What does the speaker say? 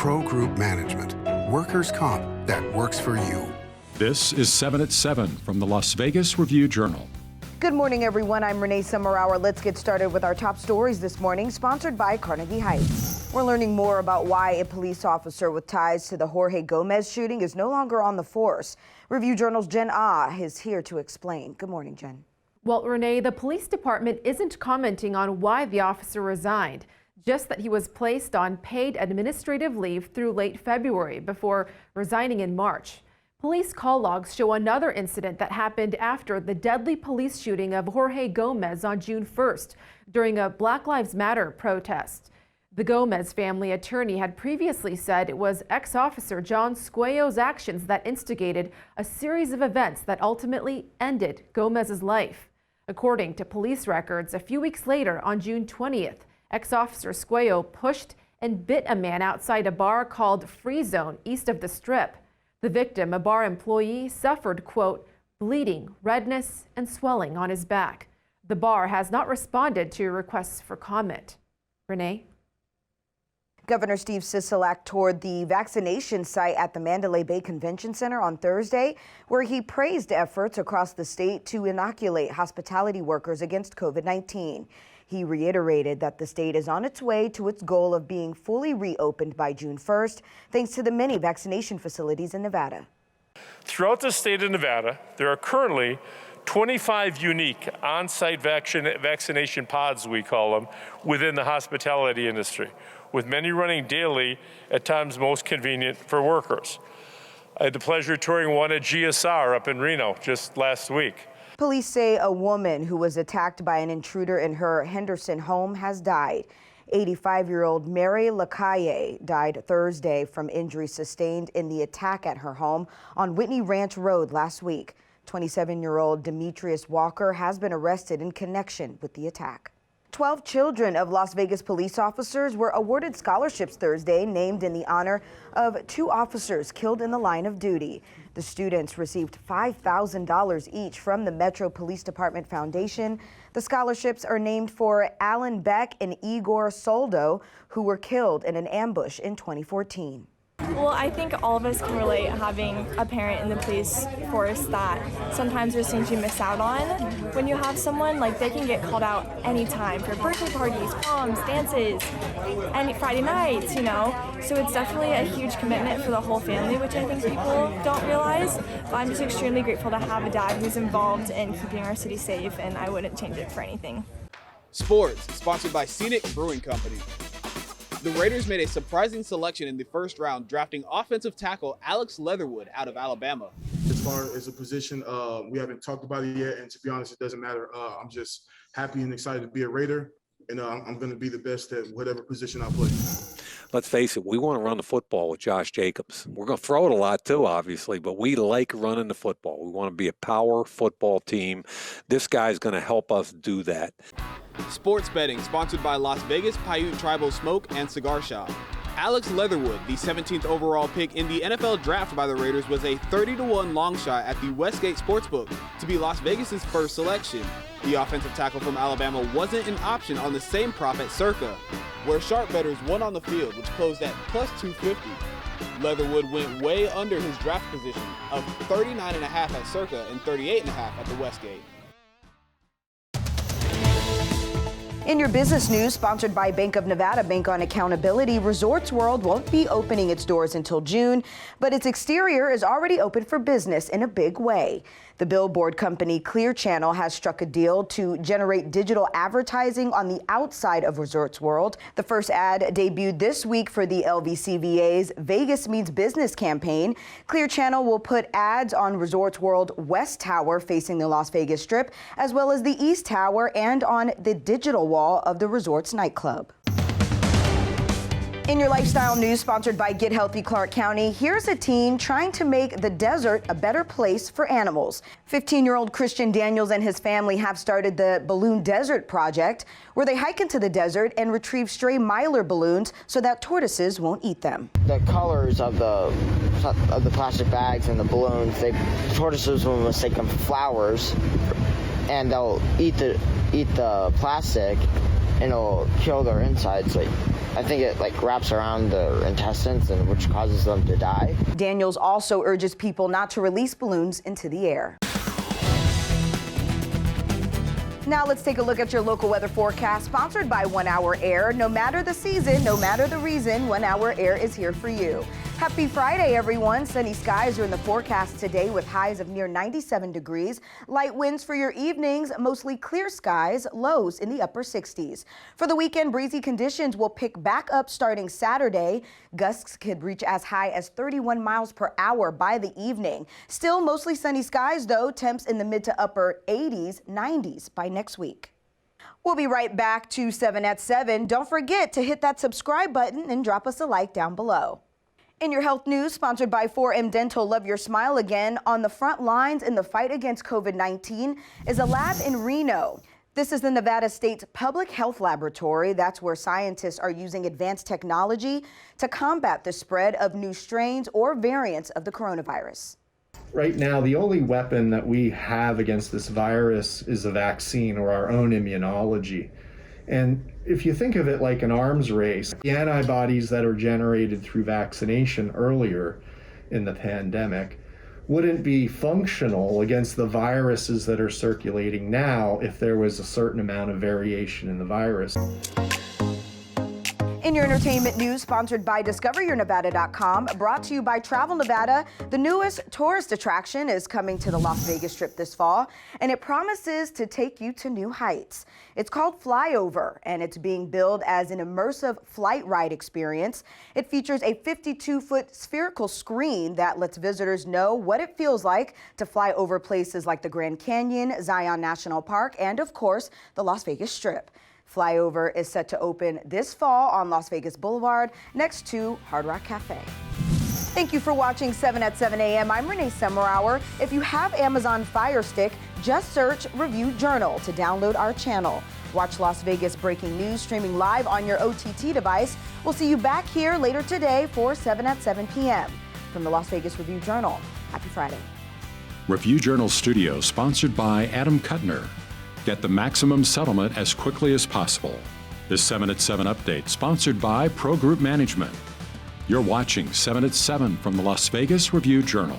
Pro Group Management. Workers' comp that works for you. This is 7 at 7 from the Las Vegas Review-Journal. Good morning, everyone. I'm Renee Summerhour. Let's get started with our top stories this morning, sponsored by Carnegie Heights. We're learning more about why a police officer with ties to the Jorge Gomez shooting is no longer on the force. Review-Journal's Jen Ah is here to explain. Good morning, Jen. Well, Renee, the police department isn't commenting on why the officer resigned, just that he was placed on paid administrative leave through late February before resigning in March. Police call logs show another incident that happened after the deadly police shooting of Jorge Gomez on June 1st during a Black Lives Matter protest. The Gomez family attorney had previously said it was ex-officer John Squayo's actions that instigated a series of events that ultimately ended Gomez's life. According to police records, a few weeks later on June 20th, ex-officer Squayo pushed and bit a man outside a bar called Free Zone east of the Strip. The victim, a bar employee, suffered, quote, bleeding, redness, and swelling on his back. The bar has not responded to requests for comment. Renee? Governor Steve Sisolak toured the vaccination site at the Mandalay Bay Convention Center on Thursday, where he praised efforts across the state to inoculate hospitality workers against COVID-19. He reiterated that the state is on its way to its goal of being fully reopened by June 1st, thanks to the many vaccination facilities in Nevada. Throughout the state of Nevada, there are currently 25 unique on-site vaccination pods, we call them, within the hospitality industry, with many running daily, at times most convenient for workers. I had the pleasure of touring one at GSR up in Reno just last week. Police say a woman who was attacked by an intruder in her Henderson home has died. 85-year-old Mary Lacaille died Thursday from injuries sustained in the attack at her home on Whitney Ranch Road last week. 27-year-old Demetrius Walker has been arrested in connection with the attack. 12 children of Las Vegas police officers were awarded scholarships Thursday, named in the honor of 2 officers killed in the line of duty. The students received $5,000 each from the Metro Police Department Foundation. The scholarships are named for Alan Beck and Igor Soldo, who were killed in an ambush in 2014. Well, I think all of us can relate having a parent in the police force that sometimes there's things you miss out on. When you have someone, like, they can get called out anytime for birthday parties, proms, dances, and Friday nights, you know. So it's definitely a huge commitment for the whole family, which I think people don't realize. But I'm just extremely grateful to have a dad who's involved in keeping our city safe, and I wouldn't change it for anything. Sports, sponsored by Scenic Brewing Company. The Raiders made a surprising selection in the first round, drafting offensive tackle Alex Leatherwood out of Alabama. As far as a position, we haven't talked about it yet, and to be honest, it doesn't matter. I'm just happy and excited to be a Raider, and I'm going to be the best at whatever position I play. Let's face it, we want to run the football with Josh Jacobs. We're going to throw it a lot too, obviously, but we like running the football. We want to be a power football team. This guy's going to help us do that. Sports betting, sponsored by Las Vegas Paiute Tribal Smoke and Cigar Shop. Alex Leatherwood, the 17th overall pick in the NFL draft by the Raiders, was a 30-1 long shot at the Westgate Sportsbook to be Las Vegas's first selection. The offensive tackle from Alabama wasn't an option on the same prop at Circa, where sharp bettors won on the field, which closed at plus 250. Leatherwood went way under his draft position of 39.5 at Circa and 38.5 at the Westgate. In your business news, sponsored by Bank of Nevada, Bank on Accountability, Resorts World won't be opening its doors until June, but its exterior is already open for business in a big way. The billboard company Clear Channel has struck a deal to generate digital advertising on the outside of Resorts World. The first ad debuted this week for the LVCVA's Vegas Means Business campaign. Clear Channel will put ads on Resorts World West Tower facing the Las Vegas Strip, as well as the East Tower and on the digital wall of the Resorts nightclub. In your lifestyle news, sponsored by Get Healthy Clark County, here's a teen trying to make the desert a better place for animals. 15-year-old Christian Daniels and his family have started the Balloon Desert Project, where they hike into the desert and retrieve stray mylar balloons so that tortoises won't eat them. The colors of the plastic bags and the balloons, tortoises will mistake them for flowers, and they'll eat the plastic, and it'll kill their insides. I think it like wraps around the intestines and which causes them to die. Daniels also urges people not to release balloons into the air. Now let's take a look at your local weather forecast, sponsored by 1 Hour Air. No matter the season, no matter the reason, 1 Hour Air is here for you. Happy Friday, everyone. Sunny skies are in the forecast today with highs of near 97 degrees. Light winds for your evenings, mostly clear skies, lows in the upper 60s. For the weekend, breezy conditions will pick back up starting Saturday. Gusts could reach as high as 31 miles per hour by the evening. Still mostly sunny skies, though. Temps in the mid to upper 80s, 90s by next week. We'll be right back to 7 at 7. Don't forget to hit that subscribe button and drop us a like down below. In your health news, sponsored by 4M Dental, love your smile again. On the front lines in the fight against COVID-19 is a lab in Reno. This is the Nevada State's Public Health Laboratory. That's where scientists are using advanced technology to combat the spread of new strains or variants of the coronavirus. Right now, the only weapon that we have against this virus is a vaccine or our own immunology. And if you think of it like an arms race, the antibodies that are generated through vaccination earlier in the pandemic wouldn't be functional against the viruses that are circulating now if there was a certain amount of variation in the virus. In your entertainment news, sponsored by DiscoverYourNevada.com, brought to you by Travel Nevada, the newest tourist attraction is coming to the Las Vegas Strip this fall, and it promises to take you to new heights. It's called FLYOVER, and it's being billed as an immersive flight ride experience. It features a 52-foot spherical screen that lets visitors know what it feels like to fly over places like the Grand Canyon, Zion National Park, and, of course, the Las Vegas Strip. FLYOVER is set to open this fall on Las Vegas Boulevard next to Hard Rock Cafe. Thank you for watching 7 at 7 a.m. I'm Renee Semmerauer. If you have Amazon Fire Stick, just search Review Journal to download our channel. Watch Las Vegas breaking news streaming live on your OTT device. We'll see you back here later today for 7 at 7 p.m. From the Las Vegas Review Journal, happy Friday. Review Journal Studio, sponsored by Adam Kuttner. Get the maximum settlement as quickly as possible. This 7 at 7 update, sponsored by Pro Group Management. You're watching 7 at 7 from the Las Vegas Review Journal.